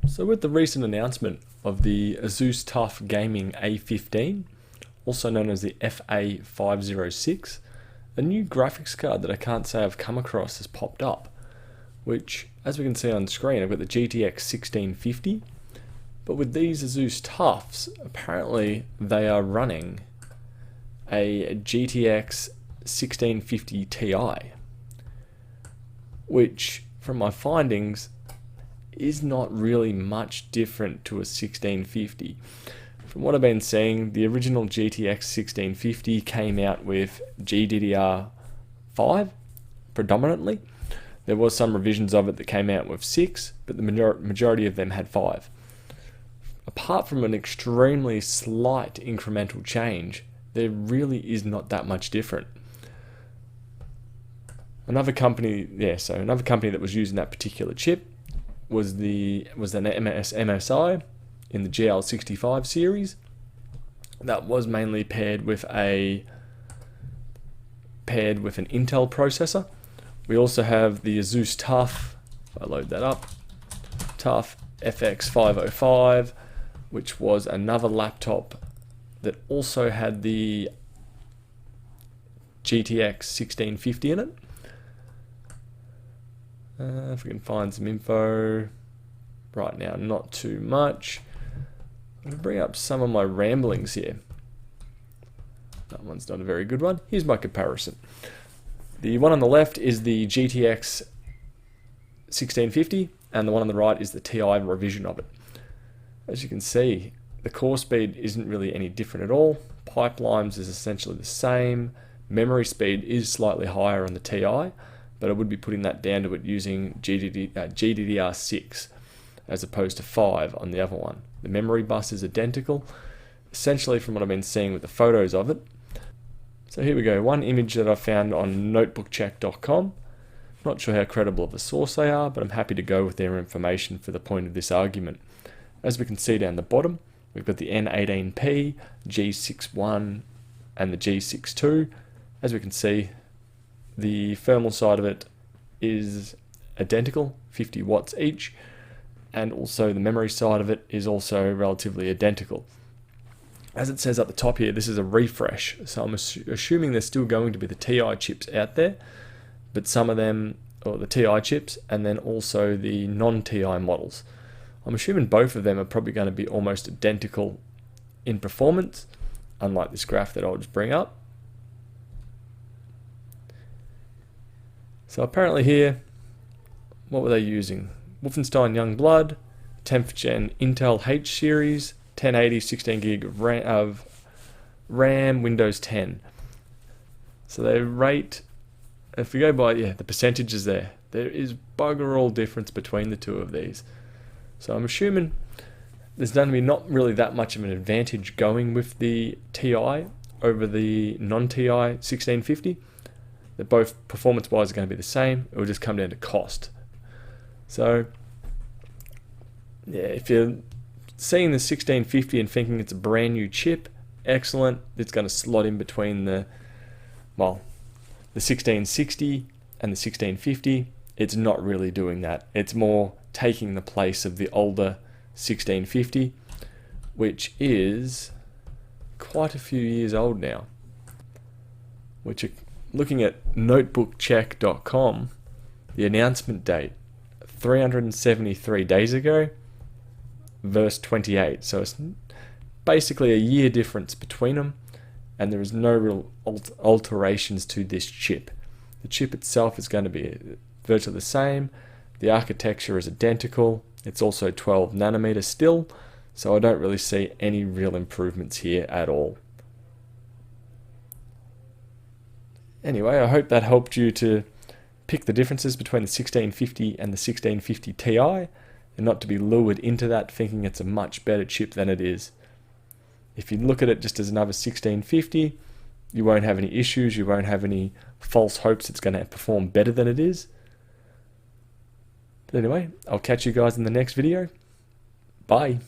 So with the recent announcement of the Asus TUF Gaming A15, also known as the FA506, a new graphics card that I can't say I've come across has popped up, which, as we can see on screen, I've got the GTX1650, but with these Asus TUFs, apparently they are running a GTX1650 Ti, which, from my findings, is not really much different to a 1650. From what I've been seeing, the original GTX 1650 came out with GDDR5 predominantly. There was some revisions of it that came out with 6, but the majority of them had 5. Apart from an extremely slight incremental change, there really is not that much different. Another company that was using that particular chip was an MSI in the GL65 series. That was mainly paired with an Intel processor. We also have the Asus TUF, if I load that up, TUF FX505, which was another laptop that also had the GTX 1650 in it. If we can find some info right now, not too much. I'm going to bring up some of my ramblings here. That one's not a very good one. Here's my comparison. The one on the left is the GTX 1650, and the one on the right is the TI revision of it. As you can see, the core speed isn't really any different at all. Pipelines is essentially the same. Memory speed is slightly higher on the TI, but I would be putting that down to it using GDDR6 as opposed to 5 on the other one. The memory bus is identical, essentially from what I've been seeing with the photos of it. So here we go, one image that I found on notebookcheck.com. Not sure how credible of a source they are, but I'm happy to go with their information for the point of this argument. As we can see down the bottom, we've got the N18P, G61 and the G62. As we can see, the thermal side of it is identical, 50 watts each, and also the memory side of it is also relatively identical. As it says at the top here, this is a refresh, so I'm assuming there's still going to be the TI chips out there, but some of them, or the TI chips, and then also the non-TI models. I'm assuming both of them are probably going to be almost identical in performance, unlike this graph that I'll just bring up. So apparently here, what were they using? Wolfenstein Youngblood, 10th gen Intel H series, 1080 16 gig of RAM, Windows 10. So they rate, if we go by the percentages there is bugger all difference between the two of these. So I'm assuming there's going to be not really that much of an advantage going with the TI over the non-TI 1650. That both performance-wise are going to be the same. It will just come down to cost. So, yeah, if you're seeing the 1650 and thinking it's a brand new chip, excellent. It's going to slot in between the 1660 and the 1650. It's not really doing that. It's more taking the place of the older 1650, which is quite a few years old now. Which are, looking at notebookcheck.com, the announcement date, 373 days ago, verse 28. So it's basically a year difference between them, and there is no real alterations to this chip. The chip itself is going to be virtually the same. The architecture is identical. It's also 12 nanometers still, so I don't really see any real improvements here at all. Anyway, I hope that helped you to pick the differences between the 1650 and the 1650 Ti, and not to be lured into that thinking it's a much better chip than it is. If you look at it just as another 1650, you won't have any issues, you won't have any false hopes it's going to perform better than it is. But anyway, I'll catch you guys in the next video. Bye.